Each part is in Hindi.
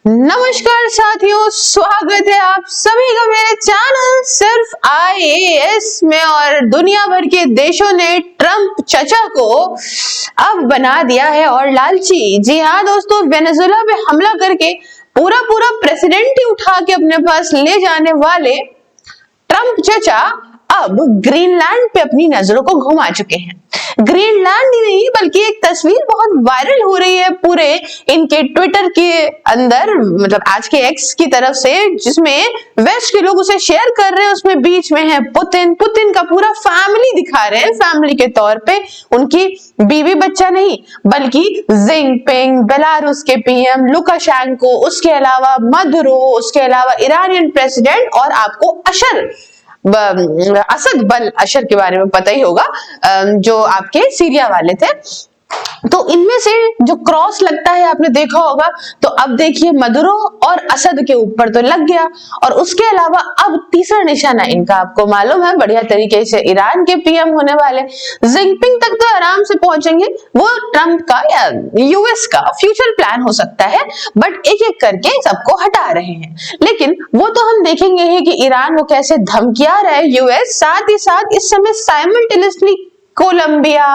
नमस्कार साथियों, स्वागत है आप सभी का मेरे चैनल सिर्फ IAS में। और दुनिया भर के देशों ने ट्रंप चचा को अब बना दिया है और लालची। जी हाँ दोस्तों, वेनेजुएला पे हमला करके पूरा प्रेसिडेंट ही उठा के अपने पास ले जाने वाले ट्रंप चचा अब ग्रीनलैंड पे अपनी नजरों को घुमा चुके हैं। ग्रीनलैंड ही नहीं बल्कि एक तस्वीर बहुत वायरल हो रही है पूरे इनके ट्विटर के अंदर, मतलब आज के एक्स की तरफ से, जिसमें वेस्ट के लोग उसे शेयर कर रहे हैं। उसमें बीच में है पुतिन का पूरा फैमिली दिखा रहे हैं। फैमिली के तौर पे उनकी बीवी बच्चा नहीं बल्कि जिनपिंग, बेलारूस के पीएम लुकाशेंको, उसके अलावा मदुरो, उसके अलावा ईरानियन प्रेसिडेंट और आपको असद बल अशर के बारे में पता ही होगा, जो आपके सीरिया वाले थे। तो इनमें से जो क्रॉस लगता है आपने देखा होगा। तो अब देखिए मदुरो और असद के ऊपर तो लग गया, और उसके अलावा अब तीसरा निशाना इनका आपको मालूम है बढ़िया तरीके से, ईरान के पीएम होने वाले जिनपिंग तक तो आराम से पहुंचेंगे। वो ट्रंप का या यूएस का फ्यूचर प्लान हो सकता है, बट एक एक करके सबको हटा रहे हैं। लेकिन वो तो हम देखेंगे ही कि ईरान वो कैसे धमकिया रहा है यूएस, साथ ही साथ इस समय साइमल्टेनियसली कोलंबिया,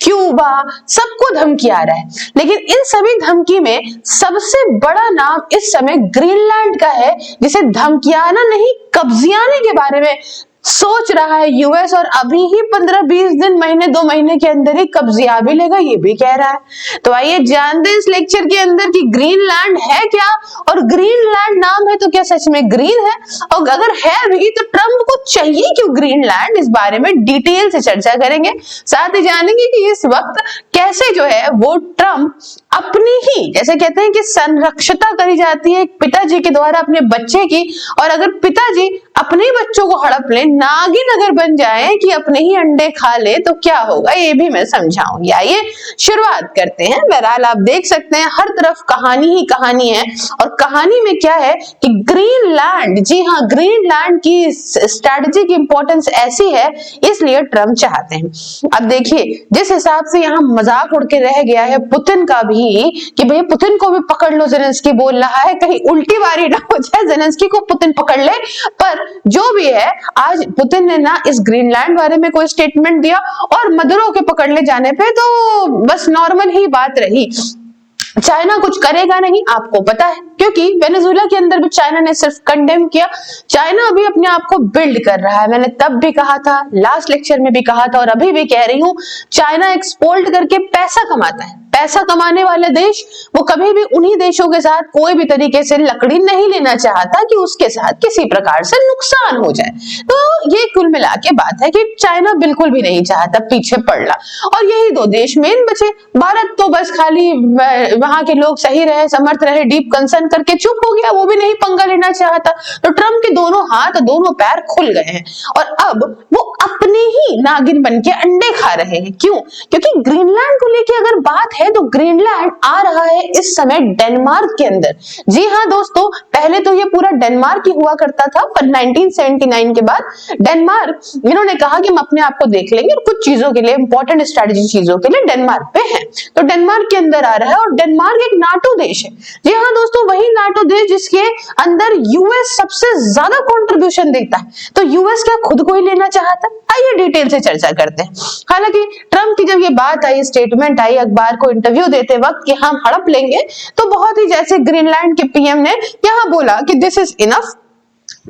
क्यूबा, सबको धमकी आ रहा है। लेकिन इन सभी धमकी में सबसे बड़ा नाम इस समय ग्रीनलैंड का है, जिसे धमकियाना नहीं कब्जियाने के बारे में सोच रहा है यूएस। और अभी ही 15-20 दिन, महीने 2 महीने के अंदर ही कब्जिया भी लेगा, ये भी कह रहा है। तो आइए जानते हैं इस लेक्चर के अंदर कि ग्रीनलैंड है क्या, और ग्रीनलैंड नाम है तो क्या सच में ग्रीन है, और अगर है भी तो ट्रंप को चाहिए क्यों ग्रीनलैंड। इस बारे में डिटेल से चर्चा करेंगे। साथ ही जानेंगे कि इस वक्त कैसे जो है वो ट्रंप अपनी ही, जैसे कहते हैं कि संरक्षता करी जाती है पिताजी के द्वारा अपने बच्चे की, और अगर पिताजी अपने बच्चों को हड़प ले, नागिन अगर बन जाए कि अपने ही अंडे खा ले, तो क्या होगा ये भी मैं समझाऊंगी। आइए शुरुआत करते हैं। बहरहाल आप देख सकते हैं हर तरफ कहानी ही कहानी है, और कहानी में क्या है कि ग्रीनलैंड, जी हाँ, ग्रीनलैंड की स्ट्रैटेजिक इंपॉर्टेंस ऐसी है, इसलिए ट्रंप चाहते हैं। अब देखिए जिस हिसाब से यहाँ मजाक उड़ के रह गया है पुतिन का भी, कि भाई पुतिन को भी पकड़ लो, ज़ेलेंस्की बोल रहा है, कहीं उल्टी बारी ना हो जाए, ज़ेलेंस्की को पुतिन पकड़ ले। पर जो भी है, आज पुतिन ने ना इस ग्रीनलैंड बारे में कोई स्टेटमेंट दिया, और मदुरो के पकड़ ले जाने पे तो बस नॉर्मल ही बात रही। चाइना कुछ करेगा नहीं, आपको पता है, क्योंकि वेनेजुएला के अंदर भी चाइना ने सिर्फ कंडेम किया। चाइना अभी अपने आप को बिल्ड कर रहा है। मैंने तब भी कहा था, लास्ट लेक्चर में भी कहा था, और अभी भी कह रही हूं, चाइना एक्सपोर्ट करके पैसा कमाता है। पैसा कमाने वाले देश वो कभी भी उन्हीं देशों के साथ कोई भी तरीके से लकड़ी नहीं लेना चाहता कि उसके साथ किसी प्रकार से नुकसान हो जाए। तो ये कुल मिला के बात है कि चाइना बिल्कुल भी नहीं चाहता पीछे पड़ना, और यही 2 देश मेन बचे। भारत तो बस खाली वहां के लोग सही रहे, समर्थ रहे, डीप कंसर्न करके चुप हो गया, वो भी नहीं पंगा लेना चाहता। तो ट्रंप के दोनों हाथ, दोनों पैर खुल गए हैं, और अब वो अपने ही नागिन बन के अंडे खा रहे हैं। क्यों? क्योंकि ग्रीनलैंड को लेके अगर बात है तो ग्रीनलैंड आ रहा है इस समय डेनमार्क के अंदर। जी हाँ दोस्तों, पहले तो ये पूरा डेनमार्क ही हुआ करता था, पर 1979 के बाद डेनमार्क, इन्होंने कहा कि हम अपने आप को देख लेंगे, और कुछ चीजों के लिए, इंपॉर्टेंट स्ट्रेटेजी चीजों के लिए डेनमार्क पे है। तो डेनमार्क के अंदर आ रहा है, और डेनमार्क एक नाटो देश है। जी हाँ दोस्तों, वही नाटो देश जिसके अंदर यूएस सबसे ज्यादा कंट्रीब्यूशन देता है। तो यूएस क्या खुद को ही लेना चाहता है? आइए डिटेल से चर्चा करते हैं। हालांकि ट्रंप की जब ये बात आई, स्टेटमेंट आई अखबार को इंटरव्यू देते वक्त कि हम हड़प लेंगे, तो बहुत ही जैसे ग्रीनलैंड के पीएम ने यहाँ बोला कि दिस इज इनफ,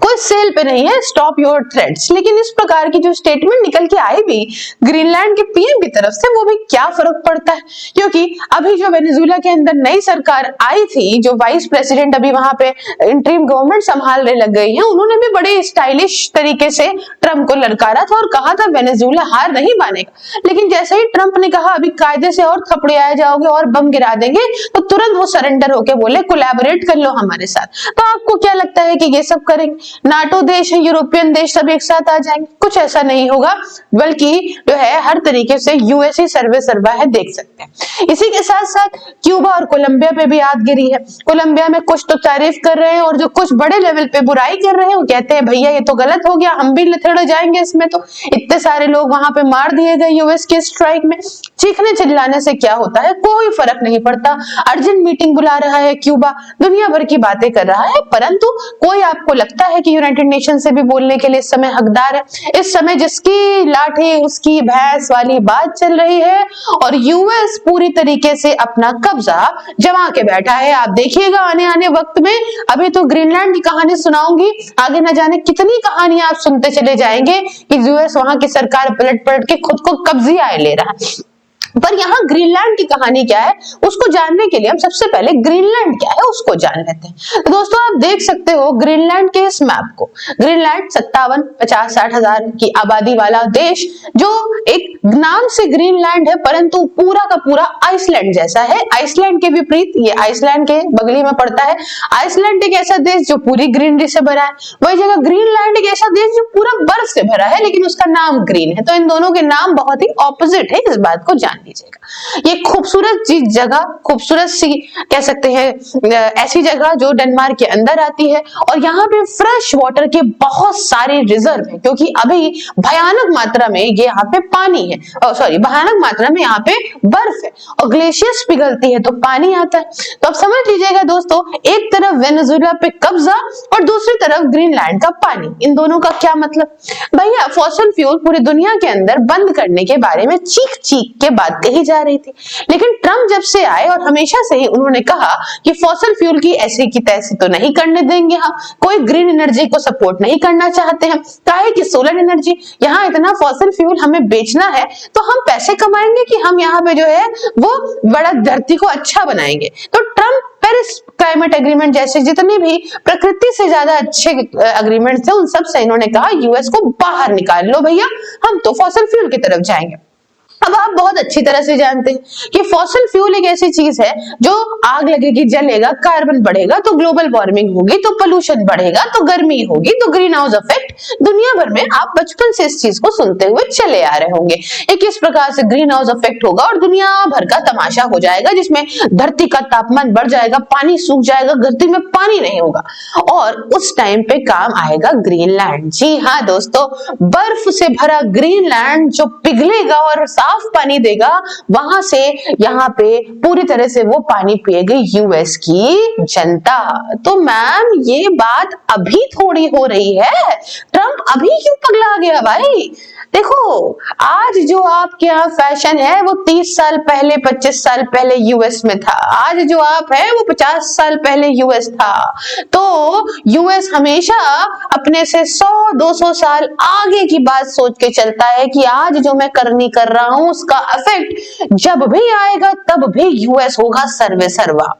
कोई सेल पे नहीं है, स्टॉप योर थ्रेट्स। लेकिन इस प्रकार की जो स्टेटमेंट निकल के आई भी ग्रीनलैंड के पीएम की तरफ से, वो भी क्या फर्क पड़ता है, क्योंकि अभी जो वेनेजुएला के अंदर नई सरकार आई थी, जो वाइस प्रेसिडेंट अभी वहां पे इंटरिम गवर्नमेंट संभालने लग गई है, उन्होंने भी बड़े स्टाइलिश तरीके से ट्रंप को ललकारा था और कहा था वेनेजुएला हार नहीं मानेगा। लेकिन जैसे ही ट्रंप ने कहा अभी कायदे से और थपड़े आ जाओगे और बम गिरा देंगे, तो तुरंत वो सरेंडर होके बोले कोलैबोरेट कर लो हमारे साथ। तो आपको क्या लगता है कि ये सब करेंगे? नाटो देश है, यूरोपियन देश सब एक साथ आ जाएंगे, कुछ ऐसा नहीं होगा, बल्कि जो है हर तरीके से यूएस ही सर्वे सर्वा है, देख सकते हैं। इसी के साथ साथ क्यूबा और कोलंबिया पे भी हाथ गिरी है। कोलंबिया में कुछ तो तारीफ कर रहे हैं और जो कुछ बड़े लेवल पे बुराई कर रहे हैं वो कहते हैं भैया ये तो गलत हो गया, हम भी लथड़ जाएंगे इसमें, तो इतने सारे लोग वहां पे मार दिए गए यूएस के स्ट्राइक में। चीखने चिल्लाने से क्या होता है, कोई फर्क नहीं पड़ता। अर्जेंट मीटिंग बुला रहा है क्यूबा, दुनिया भर की बातें कर रहा है, परंतु कोई आपको लगता है कि यूनाइटेड नेशन से भी बोलने के लिए इस समय हकदार है? इस समय जिसकी लाठी उसकी भैंस वाली बात चल रही है और यूएस पूरी तरीके से अपना कब्जा जमा के बैठा है। आप देखिएगा आने वक्त में, अभी तो ग्रीनलैंड की कहानी सुनाऊंगी, आगे न जाने कितनी कहानियां आप सुनते चले जाएंगे कि यूएस वहां की सरकार पलट पलट के खुद को कब्जियां ले रहा है। पर यहाँ ग्रीनलैंड की कहानी क्या है उसको जानने के लिए हम सबसे पहले ग्रीनलैंड क्या है उसको जान लेते हैं। तो दोस्तों आप देख सकते हो ग्रीनलैंड के इस मैप को, ग्रीनलैंड 57, 50, 60 हजार की आबादी वाला देश जो एक नाम से ग्रीनलैंड है परंतु पूरा का पूरा आइसलैंड जैसा है। आइसलैंड के विपरीत ये आइसलैंड के बगली में पड़ता है। आइसलैंड एक ऐसा देश जो पूरी ग्रीनरी से भरा है, वही जगह ग्रीनलैंड एक ऐसा देश जो पूरा बर्फ से भरा है लेकिन उसका नाम ग्रीन है। तो इन दोनों के नाम बहुत ही ऑपोजिट है, इस बात को जान लीजिएगा। ये खूबसूरत जगह, खूबसूरत सी कह सकते हैं ऐसी जगह जो डेनमार्क के अंदर आती है और यहाँ पे फ्रेश वाटर के बहुत सारे रिजर्व है क्योंकि अभी भयानक मात्रा में ये यहाँ पे पानी है, सॉरी भयानक मात्रा में यहाँ पे बर्फ है और ग्लेशियर्स पिघलती है तो पानी आता है। तो आप समझ लीजिएगा दोस्तों, एक तरफ वेनेजुएला पे कब्जा और दूसरी तरफ ग्रीनलैंड का पानी, इन दोनों का क्या मतलब? भैया फॉसिल फ्यूल पूरी दुनिया के अंदर बंद करने के बारे में चीख चीख के बात कही जा रही थी, लेकिन ट्रम्प जब से आए और हमेशा से ही उन्होंने कहा कि फॉसिल फ्यूल की ऐसी की तैसी तो नहीं करने देंगे, हम कोई ग्रीन एनर्जी को सपोर्ट नहीं करना चाहते हैं। काहे कि सोलर एनर्जी, यहाँ इतना फॉसिल फ्यूल हमें बेचना है तो हम पैसे कमाएंगे कि हम यहाँ पे जो है वो बड़ा धरती को अच्छा बनाएंगे। तो ट्रम्प पेरिस क्लाइमेट एग्रीमेंट जैसे जितने भी प्रकृति से ज्यादा अच्छे एग्रीमेंट थे उन सब से इन्होंने कहा यूएस को बाहर निकाल लो भैया, हम तो फॉसिल फ्यूल की तरफ जाएंगे। अब आप बहुत अच्छी तरह से जानते हैं कि फॉसिल फ्यूल एक ऐसी चीज है जो आग लगेगी जलेगा, कार्बन बढ़ेगा तो ग्लोबल वार्मिंग होगी, तो पोल्यूशन बढ़ेगा तो गर्मी होगी, तो ग्रीन हाउस इफेक्ट दुनिया भर में आप बचपन से इस चीज को सुनते हुए चले आ रहे होंगे। एक इस प्रकार से ग्रीन हाउस इफेक्ट होगा और दुनिया भर का तमाशा हो जाएगा जिसमें धरती का तापमान बढ़ जाएगा, पानी सूख जाएगा, धरती में पानी नहीं होगा और उस टाइम पे काम आएगा ग्रीनलैंड। जी हाँ दोस्तों, बर्फ से भरा ग्रीनलैंड जो पिघलेगा और साफ पानी देगा, वहां से यहाँ पे पूरी तरह से वो पानी पिएगी यूएस की जनता। तो मैम ये बात अभी थोड़ी हो रही है, ट्रम्प अभी क्यों पगला गया भाई? देखो आज जो आपके यहाँ फैशन है वो 30 साल पहले 25 साल पहले यूएस में था, आज जो आप है वो 50 साल पहले यूएस था। तो यूएस हमेशा अपने से 100-200 साल आगे की बात सोच के चलता है कि आज जो मैं करनी कर रहा हूं उसका इफेक्ट जब भी आएगा तब भी यूएस होगा सर्वे सर्वा।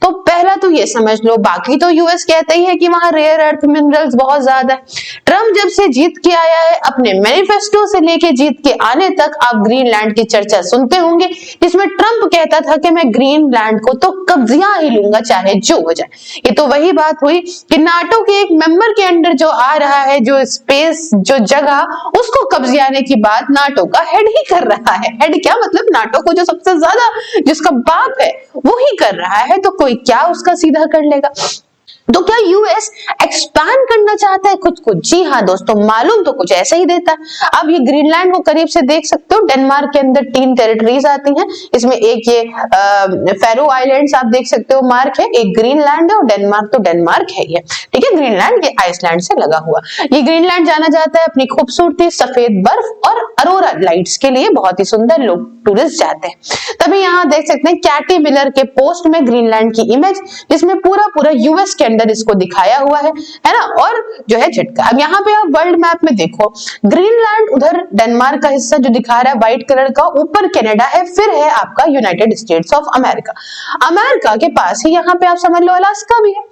तो पहला तो ये समझ लो, बाकी तो यूएस कहते ही है कि वहां रेयर अर्थ मिनरल्स बहुत ज्यादा है। ट्रम्प जब से जीत के आया है, अपने मैनिफेस्टो से लेके जीत के आने तक आप ग्रीनलैंड की चर्चा सुनते होंगे जिसमें ट्रम्प कहता था कि मैं ग्रीनलैंड को तो कब्जा ही लूंगा चाहे जो हो जाए। ये तो वही बात हुई कि नाटो के एक मेंबर के अंडर जो आ रहा है, जो स्पेस जो जगह, उसको कब्जाने की बात नाटो का हेड ही कर रहा है। हेड क्या मतलब? नाटो को जो सबसे ज्यादा जिसका बाप है वो ही कर रहा है, तो कोई क्या उसका सीधा कर लेगा? तो क्या यूएस एक्सपैंड करना चाहता है खुद को? जी हाँ दोस्तों, मालूम तो कुछ ऐसा ही देता है। अब ये ग्रीनलैंड को करीब से देख सकते हो, डेनमार्क के अंदर 3 टेरिटरीज आती हैं, इसमें एक ये फेरो आइलैंड्स आप देख सकते हो मार्क है, एक ग्रीनलैंड है और डेनमार्क तो डेनमार्क है ये, ठीक है। ग्रीनलैंड ये आइसलैंड से लगा हुआ। ये ग्रीनलैंड जाना जाता है अपनी खूबसूरती, सफेद बर्फ और अरोरा लाइट्स के लिए, बहुत ही सुंदर लोग टूरिस्ट जाते हैं। तभी यहाँ देख सकते हैं कैटी मिलर के पोस्ट में ग्रीनलैंड की इमेज जिसमें पूरा पूरा यूएस के अंदर इसको दिखाया हुआ है ना, और जो है झटका। अब यहाँ पे आप वर्ल्ड मैप में देखो, ग्रीनलैंड उधर डेनमार्क का हिस्सा जो दिखा रहा है व्हाइट कलर का, ऊपर कनाडा है, फिर है आपका United states of America. America के पास ही यहाँ पे आप समझ लो अलास्का भी है,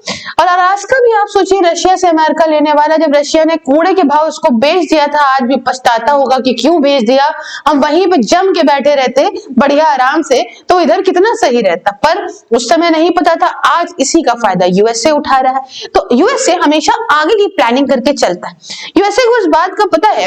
और अलास्का भी आप सोचिए रशिया से अमेरिका लेने वाला, जब रशिया ने कूड़े के भाव उसको बेच दिया था, आज भी पछताता होगा कि क्यों बेच दिया, हम वहीं पे जम के बैठे रहते बढ़िया आराम से, तो इधर कितना सही रहता। पर उस समय नहीं पता था, आज इसी का फायदा यूएसए उठा रहा है। तो यूएसए हमेशा आगे की प्लानिंग करके चलता है। यूएसए को इस बात का पता है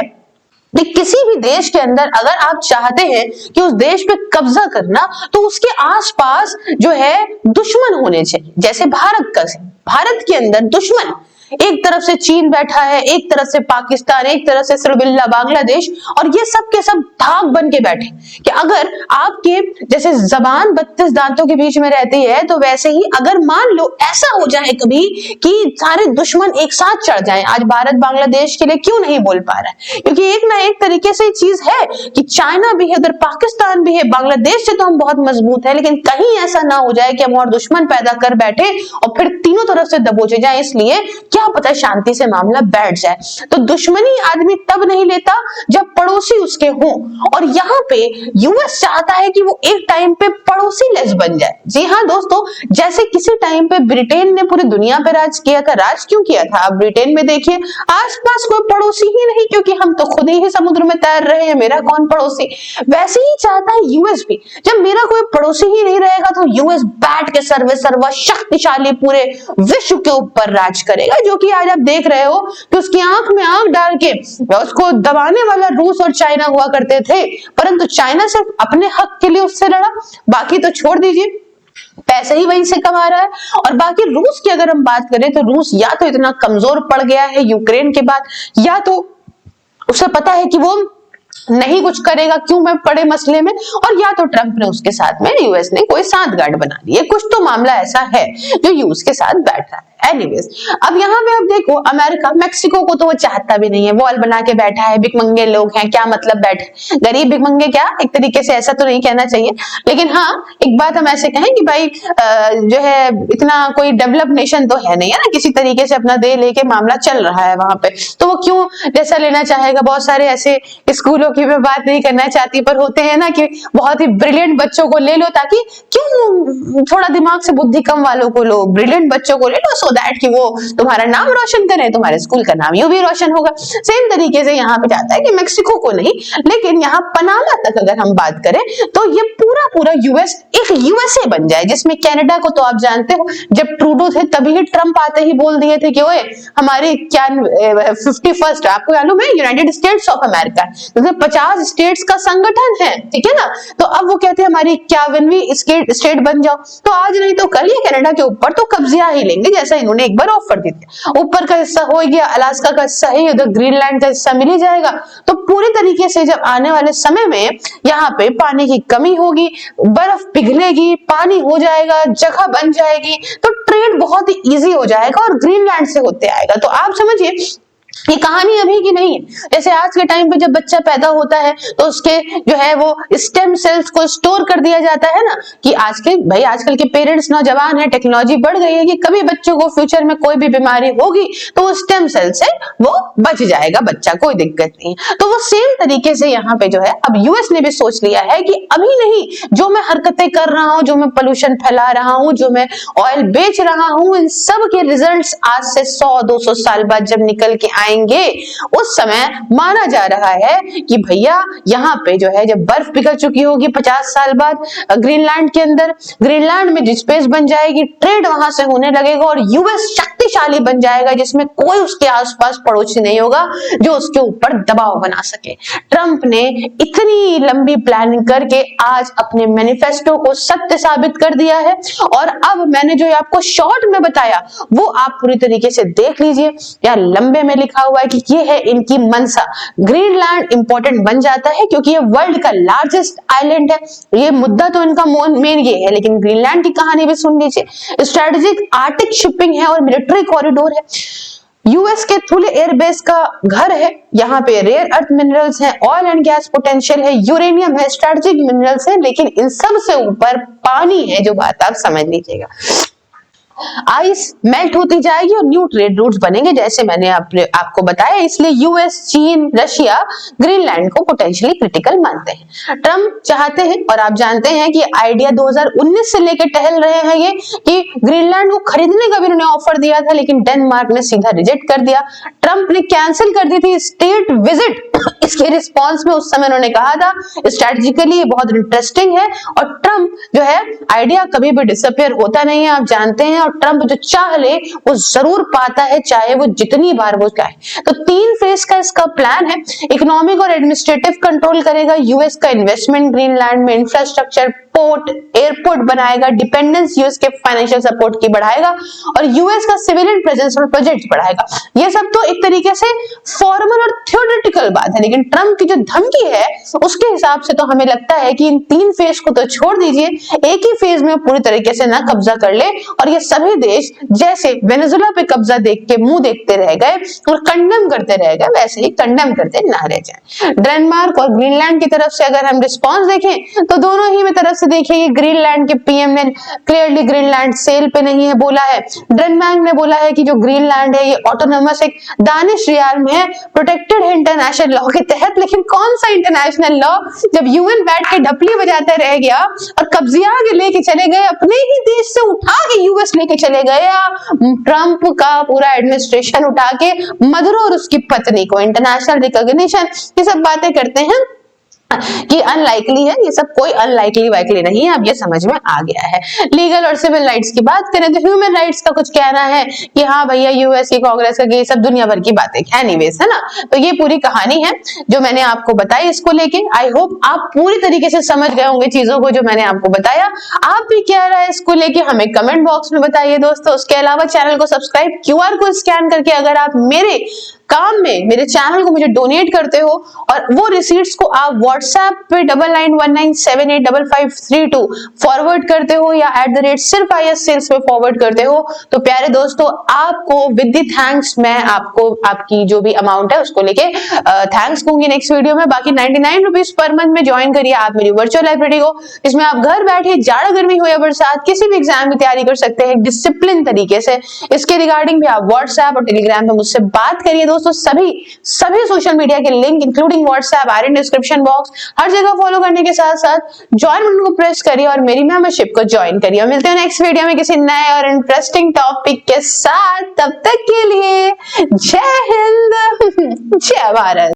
कि किसी भी देश के अंदर अगर आप चाहते हैं कि उस देश पे कब्जा करना, तो उसके आसपास जो है दुश्मन होने चाहिए। जैसे भारत के अंदर दुश्मन, एक तरफ से चीन बैठा है, एक तरफ से पाकिस्तान, एक तरफ से श्रीलंका, बांग्लादेश, और ये सब के सब धाक बन के बैठे कि अगर आपके जैसे जबान 32 दांतों के बीच में रहती है, तो वैसे ही अगर मान लो ऐसा हो जाए कभी कि सारे दुश्मन एक साथ चढ़ जाएं। आज भारत बांग्लादेश के लिए क्यों नहीं बोल पा रहा है? क्योंकि एक ना एक तरीके से चीज है कि चाइना भी है, उधर पाकिस्तान भी है, बांग्लादेश से तो हम बहुत मजबूत है, लेकिन कहीं ऐसा ना हो जाए कि हम और दुश्मन पैदा कर बैठे और फिर तीनों तरफ से दबोचे जाए। इसलिए क्या पता शांति से मामला बैठ जाए। तो दुश्मनी आदमी तब नहीं लेता जब पड़ोसी उसके हों, और यहाँ पे यूएस चाहता है कि वो एक टाइम पे पड़ोसी लेस बन जाए। जी हाँ दोस्तों, जैसे किसी टाइम पे ब्रिटेन ने पूरी दुनिया पे राज किया था। राज क्यों किया था? आप ब्रिटेन में देखिए, आसपास कोई पड़ोसी ही नहीं, क्योंकि हम तो खुद ही समुद्र में तैर रहे हैं, मेरा कौन पड़ोसी। वैसे ही चाहता है यूएस भी, जब मेरा कोई पड़ोसी ही नहीं रहेगा तो यूएस बैठ के सर्व शक्तिशाली पूरे विश्व के ऊपर राज करेगा। जो कि आज आप देख रहे हो कि उसकी आंख में आंख डाल के उसको दबाने वाला रूस और चाइना हुआ करते थे, परंतु चाइना सिर्फ अपने हक के लिए उससे लड़ा, बाकी तो छोड़ दीजिए, पैसे ही वहीं से कमा रहा है। और बाकी रूस की अगर हम बात करें तो रूस या तो इतना कमजोर पड़ गया है यूक्रेन के बाद, या तो उसे पता है कि वो नहीं कुछ करेगा क्यों मैं पड़े मसले में, और या तो ट्रंप ने उसके साथ में यूएस ने कोई सांठगांठ बना दी है। कुछ तो मामला ऐसा है जो यूएस के साथ बैठ रहा है। एनीवेज, अब यहाँ पे आप देखो अमेरिका मैक्सिको को तो वो चाहता भी नहीं है, वॉल बना के बैठा है, भिखमंगे लोग हैं, क्या मतलब बैठे, गरीब भिखमंगे क्या, एक तरीके से ऐसा तो नहीं कहना चाहिए, लेकिन हाँ एक बात हम ऐसे कहें कि भाई जो है इतना कोई डेवलप नेशन तो है नहीं है ना, किसी तरीके से अपना दे लेके मामला चल रहा है वहां पे, तो वो क्यों जैसा लेना चाहेगा। बहुत सारे ऐसे स्कूलों की मैं बात नहीं करना चाहती, पर होते हैं ना कि बहुत ही ब्रिलियंट बच्चों को ले लो, ताकि क्यों थोड़ा दिमाग से बुद्धि कम वालों को लो, ब्रिलियंट बच्चों को ले लो, सो दैट कि वो तुम्हारा नाम रोशन करे, तुम्हारे स्कूल का नाम यूं भी रोशन होगा। सेम तरीके से यहाँ पे जाता है कि मैक्सिको को नहीं, लेकिन यहाँ पनामा तक अगर हम बात करें तो ये पूरा यूएस एक यूएसए बन जाए, जिसमें कनाडा को तो आप जानते हो जब ट्रूडो थे तभी ही ट्रंप आते ही बोल दिए थे कि ओए हमारे 51st, आपको मालूम है United states of America, 50 states का संगठन है, ठीक है ना। तो अब वो कहते हैं हमारी 51वीं स्टेट बन जाओ, तो आज नहीं तो कल ये कनाडा के ऊपर तो कब्जा ही लेंगे, जैसा इन्होंने एक बार ऑफर दी थी। ऊपर का हिस्सा हो गया, अलास्का का हिस्सा है, उधर ग्रीनलैंड का हिस्सा मिल ही जाएगा। तो पूरी तरीके से जब आने वाले समय में यहाँ पे पानी की कमी होगी, बर्फ पिघलेगी, पानी हो जाएगा, जगह बन जाएगी, तो ट्रेड बहुत ही इजी हो जाएगा और ग्रीनलैंड से होते आएगा। तो आप समझिए ये कहानी अभी की नहीं है। जैसे आज के टाइम पे जब बच्चा पैदा होता है तो उसके जो है वो स्टेम सेल्स को स्टोर कर दिया जाता है ना, कि आजकल के पेरेंट्स नौजवान है, टेक्नोलॉजी बढ़ गई है कि कभी बच्चों को फ्यूचर में कोई भी बीमारी होगी तो वो स्टेम सेल से वो बच जाएगा बच्चा, कोई दिक्कत नहीं। तो वो सेम तरीके से यहाँ पे जो है अब यूएस ने भी सोच लिया है कि अभी नहीं, जो मैं हरकतें कर रहा हूँ, जो मैं पोल्यूशन फैला रहा हूँ, जो मैं ऑयल बेच रहा हूँ, इन सब के रिजल्ट्स आज से 100-200 साल बाद जब निकल के आएंगे, उस समय माना जा रहा है कि भैया यहाँ पे जो है जब बर्फ पिघल चुकी होगी 50 साल बाद ग्रीनलैंड के अंदर, ग्रीनलैंड में स्पेस बन जाएगी, ट्रेड वहां से होने लगेगा और यूएस शक्तिशाली बन जाएगा, जिसमें कोई उसके आसपास पड़ोसी नहीं होगा जो उसके ऊपर दबाव बना सके। ट्रंप ने इतनी लंबी प्लानिंग करके आज अपने मैनिफेस्टो को सत्य साबित कर दिया है, और अब मैंने जो आपको शॉर्ट में बताया वो आप पूरी तरीके से देख लीजिए। या लंबे में लिखा हुआ है कि ये है इनकी मनसा। ग्रीनलैंड इंपॉर्टेंट बन जाता है क्योंकि ये वर्ल्ड का लार्जेस्ट आइलैंड है। ये मुद्दा तो इनका मेन ये है, लेकिन ग्रीनलैंड की कहानी भी सुन लीजिए। स्ट्रेटेजिक आर्टिक शिपिंग है और मिलिट्री कॉरिडोर है। यूएस के थुले एयरबेस का घर है, यहाँ पे रेयर अर्थ मिनरल्स है, ऑयल एंड गैस पोटेंशियल है, यूरेनियम है, स्ट्रेटेजिक मिनरल्स है, लेकिन इन सब से ऊपर पानी है, जो बात आप समझ लीजिएगा। आइस मेल्ट होती जाएगी और न्यू ट्रेड रूट्स बनेंगे, जैसे मैंने आपको बताया। इसलिए यूएस, चीन, रशिया ग्रीनलैंड को पोटेंशियली क्रिटिकल मानते हैं। ट्रंप चाहते हैं, और आप जानते हैं कि आइडिया 2019 से लेकर टहल रहे हैं ये, कि ग्रीनलैंड को खरीदने का भी उन्होंने ऑफर दिया था, लेकिन डेनमार्क ने सीधा रिजेक्ट कर दिया। ट्रंप ने कैंसिल कर दी थी स्टेट विजिट इसके रिस्पॉन्स में उस समय उन्होंने कहा था स्ट्रेटेजिकली ये बहुत इंटरेस्टिंग है और ट्रम्प जो है आइडिया कभी भी डिसअपियर होता नहीं है, आप जानते हैं, और ट्रम्प जो चाह ले वो जरूर पाता है, चाहे वो जितनी बार वो चाहे। तो 3 फेज का इसका प्लान है। इकोनॉमिक और एडमिनिस्ट्रेटिव कंट्रोल करेगा, यूएस का इन्वेस्टमेंट ग्रीनलैंड में, इंफ्रास्ट्रक्चर, पोर्ट, एयरपोर्ट बनाएगा, डिपेंडेंस यूएस के फाइनेंशियल सपोर्ट की बढ़ाएगा और यूएस का सिविलियन प्रेजेंस और प्रोजेक्ट बढ़ाएगा। ये सब तो एक तरीके से फॉर्मल और थ्योरेटिकल बात है, लेकिन ट्रम्प की जो धमकी है उसके हिसाब से तो हमें लगता है कि इन 3 फेज को तो छोड़ दीजिए, एक ही फेज में पूरी तरीके से ना कब्जा कर ले और ये सभी देश जैसे वेनेजुएला पे कब्जा देख के मुंह देखते रह गए और कंडेम करते रह गए, वैसे ही कंडेम करते ना रह जाए। डेनमार्क और ग्रीनलैंड की तरफ से अगर हम रिस्पॉन्स देखें तो दोनों ही में तरफ से देखिए ग्रीनलैंड के पीएम ने क्लियरली ग्रीनलैंड सेल पे नहीं है बोला है। डेनमार्क ने बोला है कि जो ग्रीनलैंड है ये ऑटोनोमस एक दानिश रियाल में है, प्रोटेक्टेड है इंटरनेशनल लॉ के तहत। लेकिन कौन सा इंटरनेशनल लॉ, जब यूएन बैठ के ढपली बजाता रह गया और कब्जिया के लेके चले गए, अपने ही देश से उठा के यूएस लेके चले गए, ट्रंप का पूरा एडमिनिस्ट्रेशन उठा के मदुरो और उसकी पत्नी को इंटरनेशनल रिकॉग्निशन, ये सब बातें करते हैं कि अनलाइकली है, ये सब कोई अनलाइकली वाइकली नहीं है, अब ये समझ में आ गया है। लीगल और सिविल राइट्स की बात करें तो ह्यूमन राइट्स का कुछ कहना है कि हाँ भैया यूएस की कांग्रेस का ये सब दुनिया भर की बातें एनीवेज, है ना। तो ये पूरी कहानी है जो मैंने आपको बताई इसको लेके। आई होप आप पूरी तरीके से समझ गए होंगे चीजों को जो मैंने आपको बताया। आप भी क्या राय इसको लेके हमें कमेंट बॉक्स में बताइए दोस्तों। उसके अलावा चैनल को सब्सक्राइब, क्यूआर को स्कैन करके अगर आप मेरे काम में मेरे चैनल को मुझे डोनेट करते हो और वो रिसीट्स को आप व्हाट्सएप पे 9919785532 फॉरवर्ड करते हो या @सिर्फ IS सेल्स पे फॉरवर्ड करते हो, तो प्यारे दोस्तों आपको विद द थैंक्स मैं आपको आपकी जो भी अमाउंट है उसको लेके थैंक्स दूंगी नेक्स्ट वीडियो में। बाकी 99 रुपीज पर मंथ में ज्वाइन करिए आप मेरी वर्चुअल लाइब्रेरी को, जिसमें आप घर बैठे जाड़ा गर्मी हो या बरसात किसी भी एग्जाम की तैयारी कर सकते हैं डिसिप्लिन तरीके से। इसके रिगार्डिंग भी आप व्हाट्सएप और टेलीग्राम पे मुझसे बात करिए दोस्तों। सभी सोशल मीडिया के link including WhatsApp are in description box, हर जगह फॉलो करने के साथ साथ ज्वाइन बटन को प्रेस करिए और मेरी मेंबरशिप को ज्वाइन करिए। मिलते हैं नेक्स्ट वीडियो में किसी नए और इंटरेस्टिंग टॉपिक के साथ। तब तक के लिए जय हिंद, जय भारत।